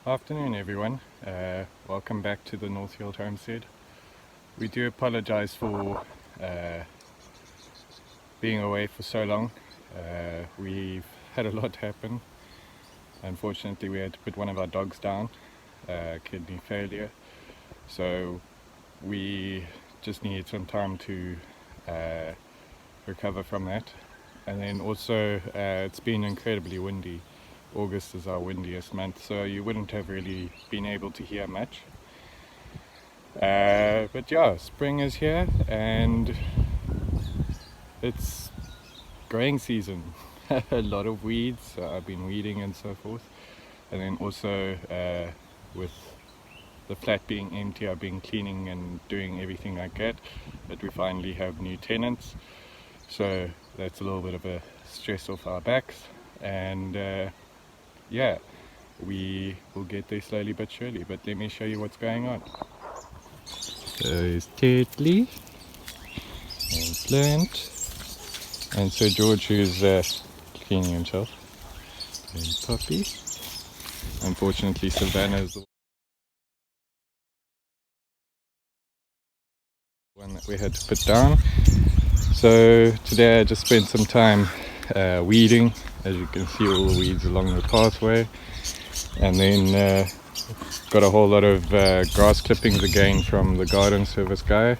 Afternoon everyone, welcome back to the Northfield Homestead. We do apologize for being away for so long. We've had a lot happen. Unfortunately we had to put one of our dogs down, kidney failure, so we just needed some time to recover from that. And then also it's been incredibly windy. August is our windiest month, so you wouldn't have really been able to hear much. But yeah, spring is here and it's growing season. A lot of weeds, so I've been weeding and so forth. And then also with the flat being empty, I've been cleaning and doing everything like that. But we finally have new tenants, so that's a little bit of a stress off our backs. And yeah, we will get there slowly but surely. But let me show you what's going on. So is Tetley and Plant, and Sir George, who's cleaning himself, and Puppy. Unfortunately Savannah is the one that we had to put down. So today I just spent some time weeding. As you can see, all the weeds along the pathway, and then got a whole lot of grass clippings again from the garden service guy.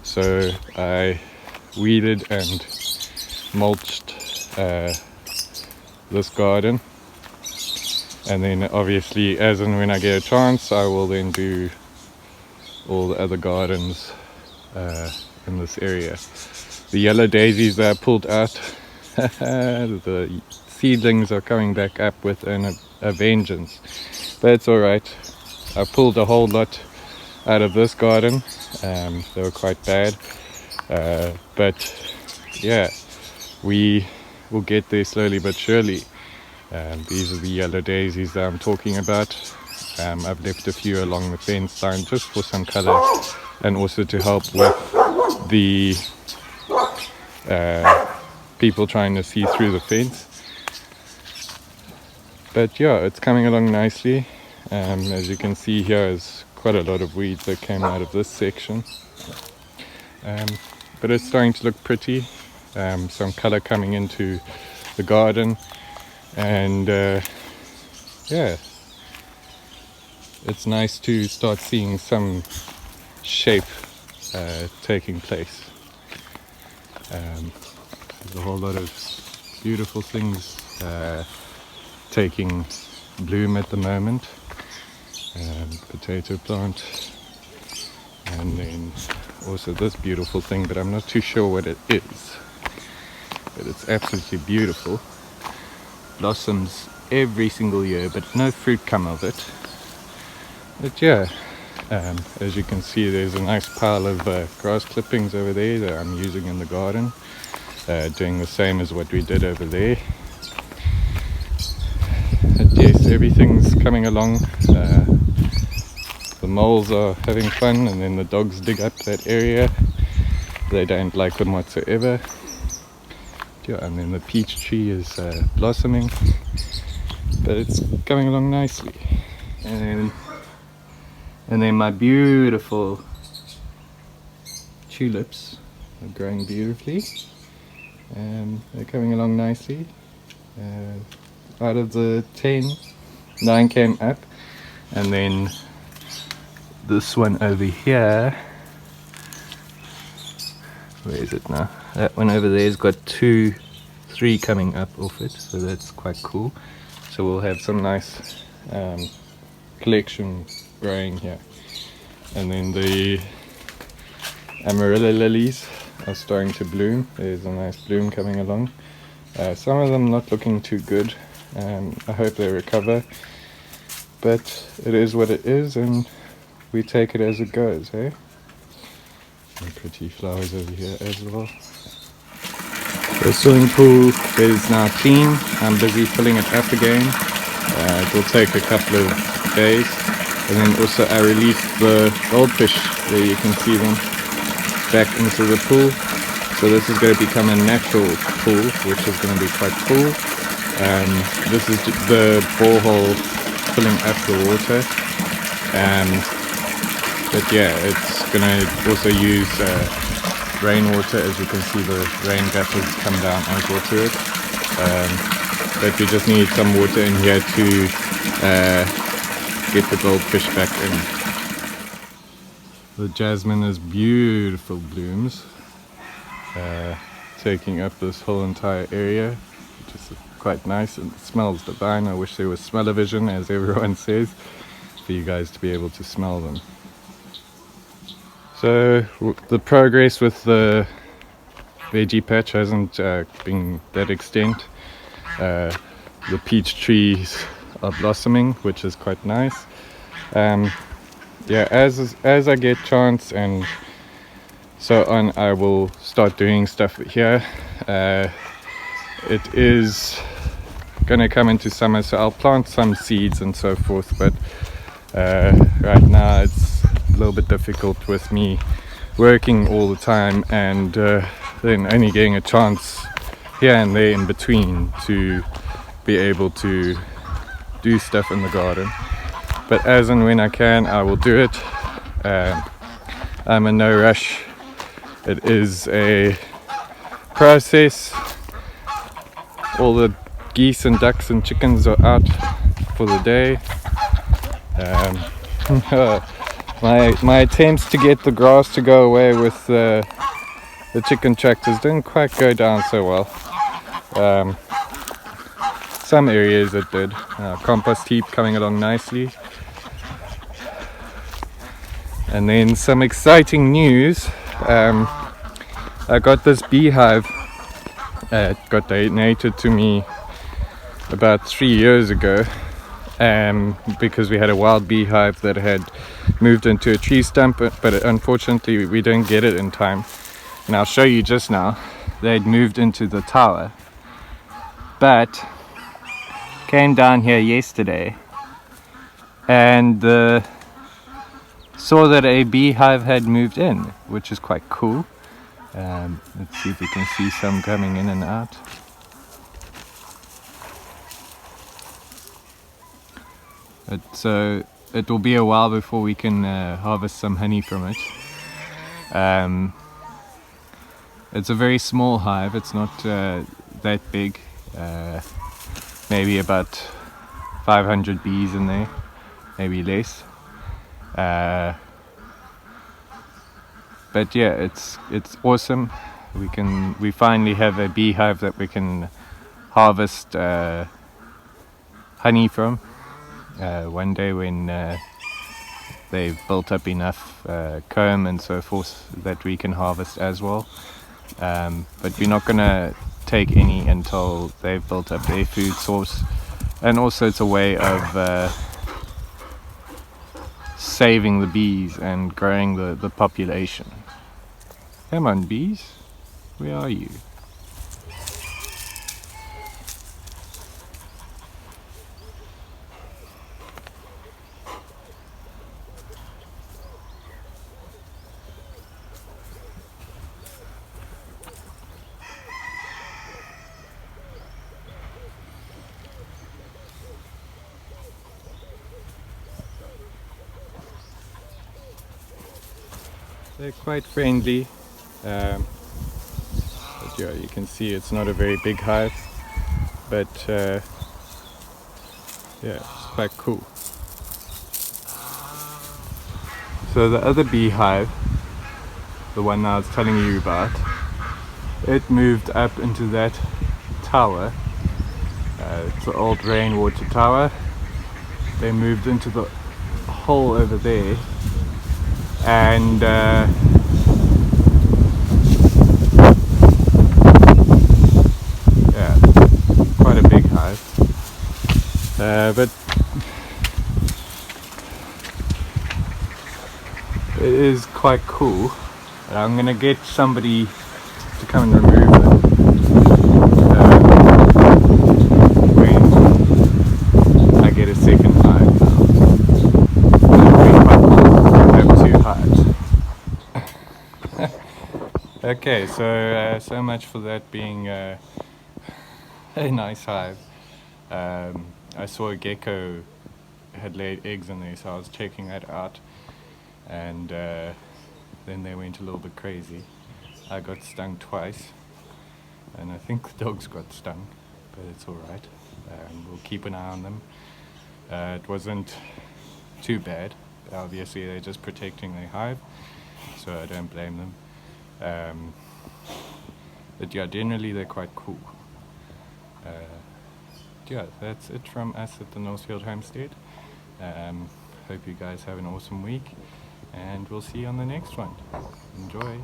So I weeded and mulched this garden, and then obviously as and when I get a chance I will then do all the other gardens in this area. The yellow daisies that I pulled out, the seedlings are coming back up with a vengeance, but it's alright. I pulled a whole lot out of this garden. They were quite bad, but yeah, we will get there slowly but surely. These are the yellow daisies that I'm talking about. I've left a few along the fence line just for some color, and also to help with the people trying to see through the fence. But yeah, it's coming along nicely. As you can see, here is quite a lot of weeds that came out of this section, but it's starting to look pretty. Some color coming into the garden, and yeah, it's nice to start seeing some shape taking place. There's a whole lot of beautiful things taking bloom at the moment. Potato plant, and then also this beautiful thing, but I'm not too sure what it is, but it's absolutely beautiful. Blossoms every single year, but no fruit come of it. But yeah, as you can see, there's a nice pile of grass clippings over there that I'm using in the garden, doing the same as what we did over there. But yes, everything's coming along. The moles are having fun, and then the dogs dig up that area. They don't like them whatsoever. Yeah, and then the peach tree is blossoming, but it's coming along nicely. And then my beautiful tulips are growing beautifully. They're coming along nicely. Out of the 10, 9 came up, and then this one over here, where is it now? That one over there's got 2, 3 coming up off it, so that's quite cool. So we'll have some nice collection growing here. And then the amarilla lilies are starting to bloom. There's a nice bloom coming along. Some of them not looking too good. I hope they recover, but it is what it is, and we take it as it goes, eh? Some pretty flowers over here as well. The swimming pool is now clean. I'm busy filling it up again. It will take a couple of days. And then also I released the goldfish, there you can see them, back into the pool. So this is going to become a natural pool, which is going to be quite cool. This is the borehole filling up the water. But yeah, it's gonna also use rainwater. As you can see, the rain gutters come down as well to it. But we just need some water in here to get the goldfish back in. The jasmine has beautiful blooms, taking up this whole entire area, which is quite nice, and it smells divine. I wish there was smell-o-vision, as everyone says, for you guys to be able to smell them. So the progress with the veggie patch hasn't been that extent. The peach trees are blossoming, which is quite nice. Yeah, as I get chance and so on, I will start doing stuff here. It is gonna come into summer, so I'll plant some seeds and so forth, but right now it's a little bit difficult with me working all the time and then only getting a chance here and there in between to be able to do stuff in the garden. But as and when I can, I will do it. I'm in no rush. It is a process. All the geese and ducks and chickens are out for the day. My attempts to get the grass to go away with the chicken tractors didn't quite go down so well. Some areas it did. Compost heap coming along nicely. And then some exciting news. I got this beehive. It got donated to me about 3 years ago, because we had a wild beehive that had moved into a tree stump, but unfortunately we didn't get it in time. And I'll show you just now. They'd moved into the tower, but came down here yesterday and saw that a beehive had moved in, which is quite cool. Let's see if we can see some coming in and out. So it will be a while before we can harvest some honey from it. It's a very small hive. It's not that big. Maybe about 500 bees in there, maybe less. But yeah, it's awesome. We finally have a beehive that we can harvest honey from one day when they've built up enough comb and so forth that we can harvest as well. But we're not gonna take any until they've built up their food source, and also it's a way of saving the bees and growing the population. Come on, bees, where are you? They're quite friendly, but yeah, you can see it's not a very big hive, but yeah, it's quite cool. So the other beehive, the one I was telling you about, it moved up into that tower. It's an old rainwater tower. They moved into the hole over there, and yeah, quite a big hive, but it is quite cool. I'm gonna get somebody to come and remove it when I get a second hive. Okay, so much for that being a nice hive. I saw a gecko had laid eggs in there, so I was checking that out, and then they went a little bit crazy. I got stung twice, and I think the dogs got stung, but it's alright. We'll keep an eye on them. It wasn't too bad. Obviously they're just protecting their hive, so I don't blame them. But yeah, generally they're quite cool. Yeah, that's it from us at the Northfield Homestead. Hope you guys have an awesome week, and we'll see you on the next one. Enjoy!